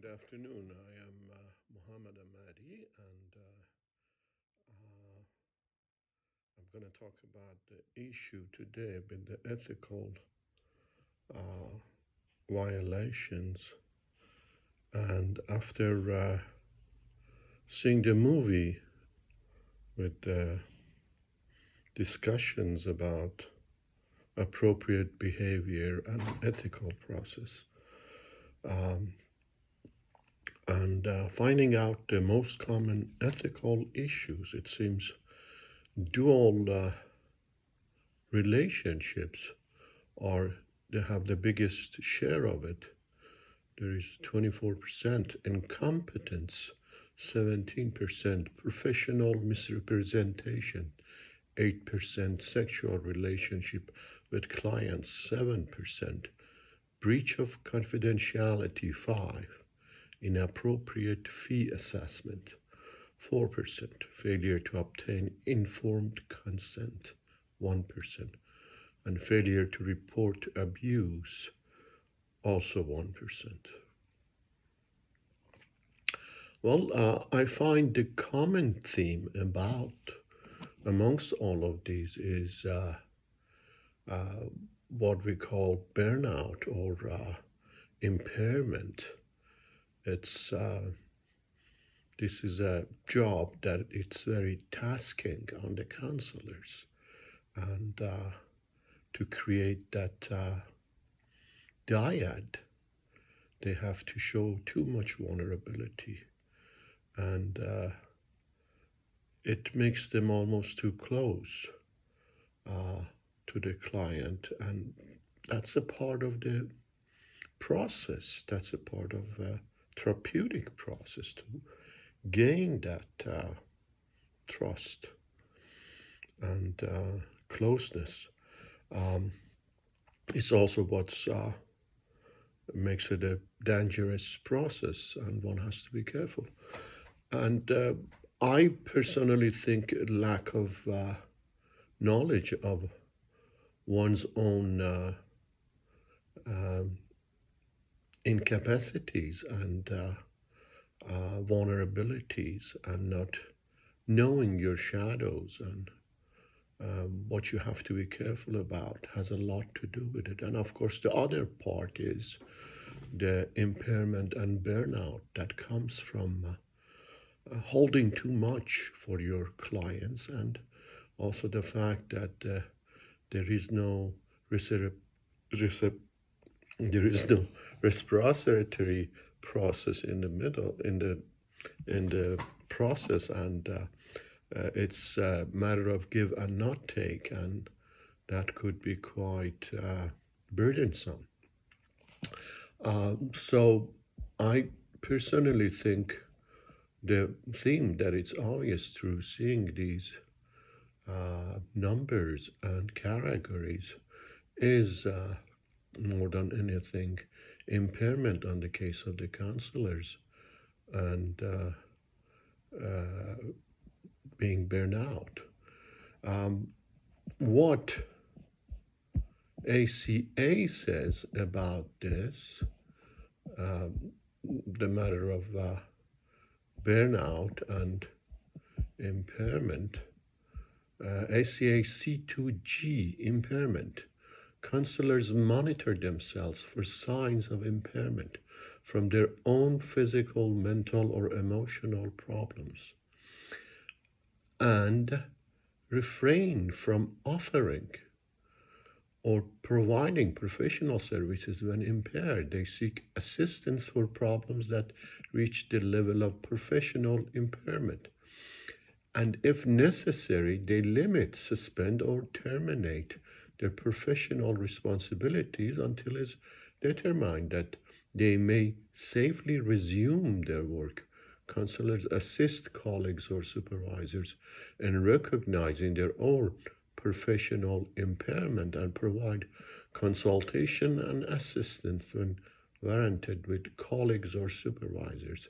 Good afternoon. I am Muhammad Ahmadi, and I'm going to talk about the issue today, being the ethical uh, violations. And after seeing the movie with discussions about appropriate behavior and ethical process, um, and finding out the most common ethical issues, it seems dual relationships are they have the biggest share of it. There is 24% incompetence, 17% professional misrepresentation, 8% sexual relationship with clients, 7% breach of confidentiality, 5 inappropriate fee assessment, 4% failure to obtain informed consent, 1% and failure to report abuse, also 1%. Well, I find the common theme about amongst all of these is uh, what we call burnout or impairment. It's this is a job that it's very tasking on the counselors, and to create that dyad, they have to show too much vulnerability, and it makes them almost too close uh, to the client, and that's a part of the process. That's a part of therapeutic process to gain that trust and closeness. Um, it's also what makes it a dangerous process, and one has to be careful. And I personally think lack of knowledge of one's own um, incapacities and vulnerabilities, and not knowing your shadows and what you have to be careful about has a lot to do with it. And of course, the other part is the impairment and burnout that comes from holding too much for your clients, and also the fact that there is no recip- recip- there is no respiratory process in the middle in the process, and it's a matter of give and not take, and that could be quite burdensome. So I personally think the theme that it's obvious through seeing these numbers and categories is more than anything impairment on the case of the counselors, and uh, being burned out. Um, what ACA says about this, um, the matter of burnout and impairment, ACA C2G impairment. Counselors monitor themselves for signs of impairment from their own physical, mental, or emotional problems, and refrain from offering or providing professional services when impaired. They seek assistance for problems that reach the level of professional impairment. And if necessary, they limit, suspend, or terminate their professional responsibilities until it's determined that they may safely resume their work. Counselors assist colleagues or supervisors in recognizing their own professional impairment and provide consultation and assistance when warranted with colleagues or supervisors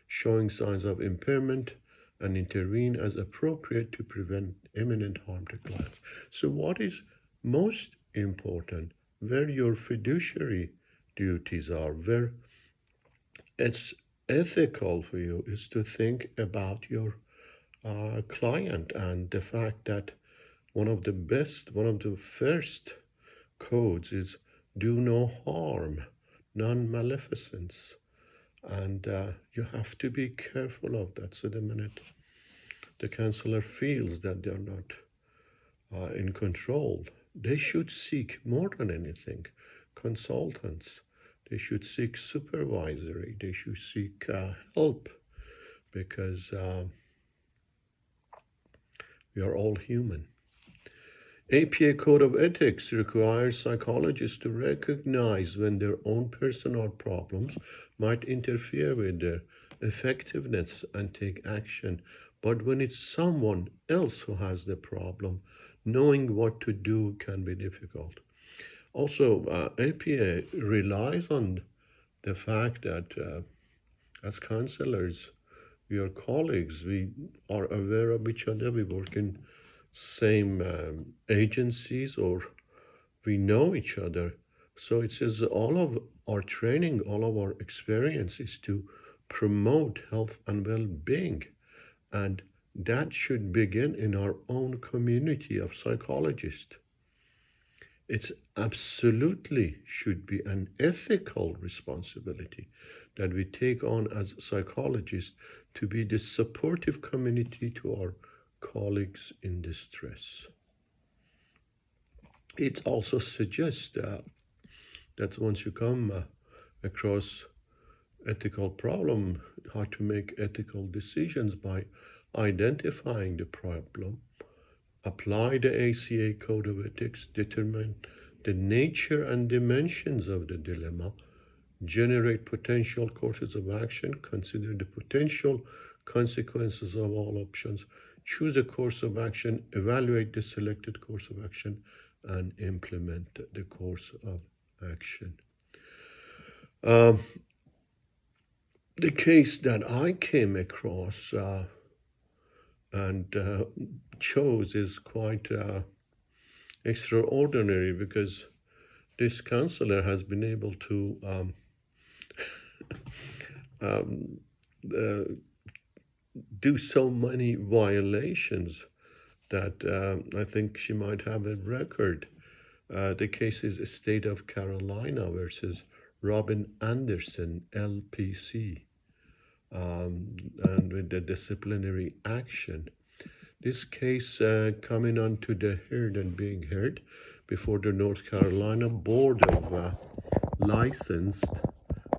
showing signs of impairment and intervene as appropriate to prevent imminent harm to clients. So, what is most important? Where your fiduciary duties are, where it's ethical for you is to think about your client and the fact that one of the first codes is do no harm, non-maleficence. And you have to be careful of that. So the minute the counselor feels that they're not in control, they should seek more than anything consultants. They should seek supervisory. They should seek help because we are all human. APA Code of Ethics requires psychologists to recognize when their own personal problems might interfere with their effectiveness and take action. But when it's someone else who has the problem, knowing what to do can be difficult. Also, APA relies on the fact that as counselors, we are colleagues, we are aware of each other, we work in same agencies, or we know each other. So it says all of our training, all of our experience is to promote health and well-being. And that should begin in our own community of psychologists. It's absolutely should be an ethical responsibility that we take on as psychologists to be the supportive community to our colleagues in distress. It also suggests that once you come across ethical problem, how to make ethical decisions by identifying the problem, apply the ACA Code of Ethics, determine the nature and dimensions of the dilemma, generate potential courses of action, consider the potential consequences of all options, choose a course of action, evaluate the selected course of action, and implement the course of action. The case that I came across and chose is quite extraordinary because this counselor has been able to do so many violations that I think she might have a record. The case is State of Carolina versus Robin Anderson, LPC, and with the disciplinary action. This case coming onto the heard and being heard before the North Carolina Board of Licensed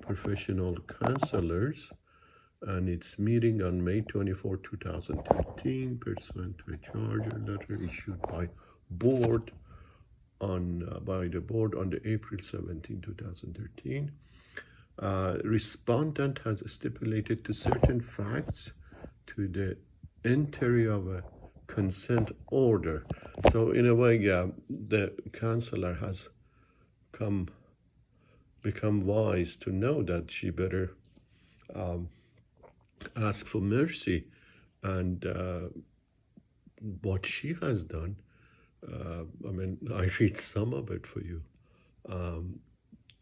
Professional Counselors, and it's meeting on May 24, 2013, pursuant to a charge letter issued by the board on the April 17, 2013. Respondent has stipulated to certain facts to the entry of a consent order. So in a way, the counselor has become wise to know that she better ask for mercy, and what she has done, I read some of it for you.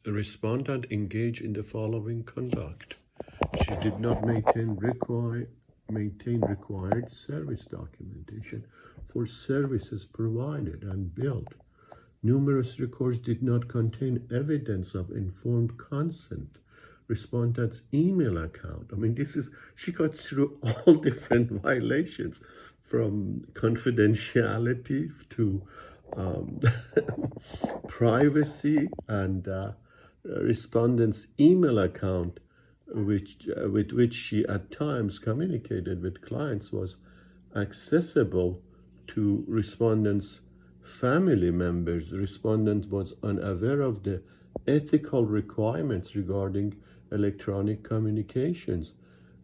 The respondent engaged in the following conduct. She did not maintain required service documentation for services provided and billed. Numerous records did not contain evidence of informed consent. Respondent's email account. She got through all different violations from confidentiality to privacy, and respondent's email account, with which she at times communicated with clients, was accessible to respondent's family members. Respondent was unaware of the ethical requirements regarding electronic communications,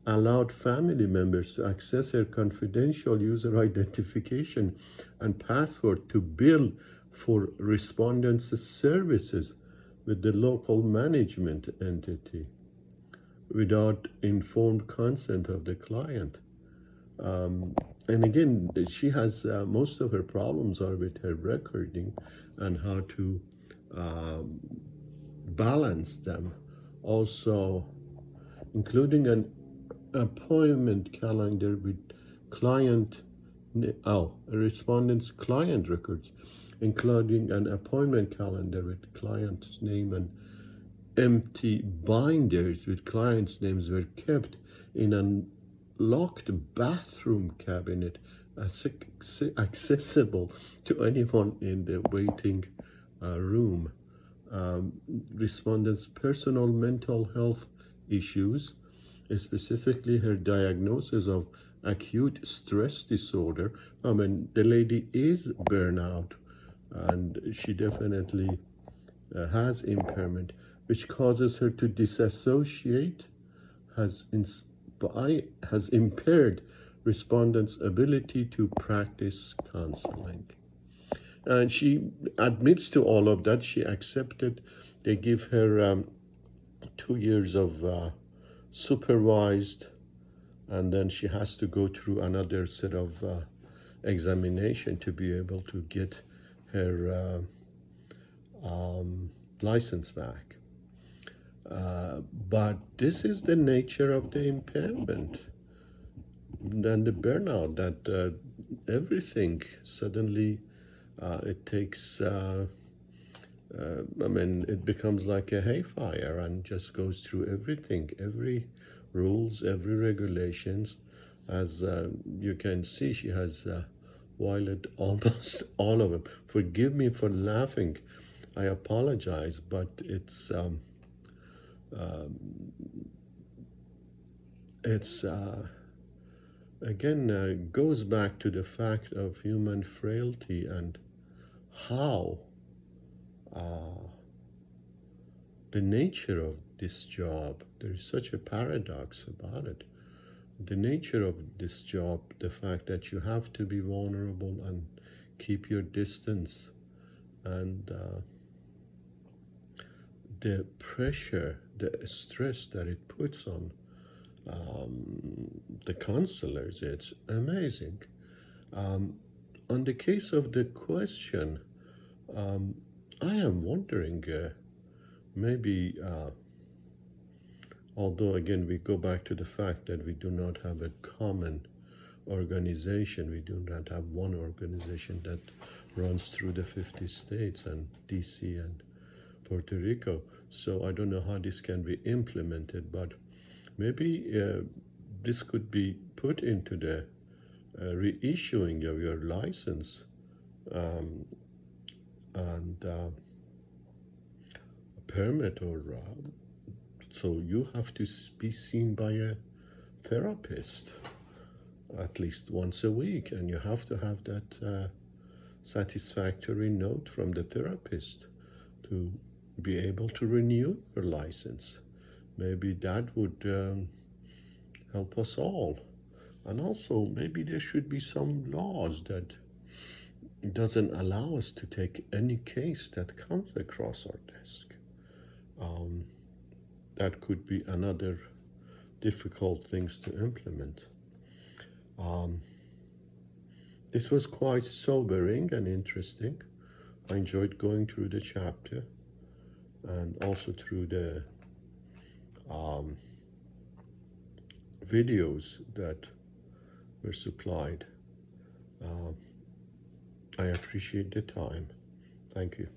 allowed family members to access her confidential user identification and password to bill for respondents' services with the local management entity without informed consent of the client. And again, she has most of her problems are with her recording and how to balance them. Also, including an appointment calendar with client, respondent's client records, including an appointment calendar with client's name, and empty binders with clients' names were kept in a locked bathroom cabinet, accessible to anyone in the waiting room. Um, Respondents' personal mental health issues, specifically her diagnosis of acute stress disorder. I mean, the lady is burnout, and she definitely has impairment, which causes her to disassociate, has impaired respondents' ability to practice counseling. And she admits to all of that. She accepted. They give her 2 years of supervised, and then she has to go through another set of examination to be able to get her license back. But this is the nature of the impairment and the burnout, that everything suddenly it takes, I mean, it becomes like a hayfire and just goes through everything, every rules, every regulations. As you can see, she has violated almost all of them. Forgive me for laughing. I apologize, but it's again goes back to the fact of human frailty and how uh, the nature of this job. There is such a paradox about it. The nature of this job, the fact that you have to be vulnerable and keep your distance, and the pressure, the stress that it puts on the counselors, it's amazing. On the case of the question, um, I am wondering, maybe, although again we go back to the fact that we do not have a common organization, we do not have one organization that runs through the 50 states and DC and Puerto Rico. So I don't know how this can be implemented, but maybe this could be put into the reissuing of your license, um, and a permit, or so you have to be seen by a therapist at least once a week, and you have to have that satisfactory note from the therapist to be able to renew your license. Maybe that would help us all. And also, maybe there should be some laws that doesn't allow us to take any case that comes across our desk. Um, that could be another difficult things to implement. Um, this was quite sobering and interesting. I enjoyed going through the chapter and also through the um, videos that were supplied. Uh, I appreciate the time. Thank you.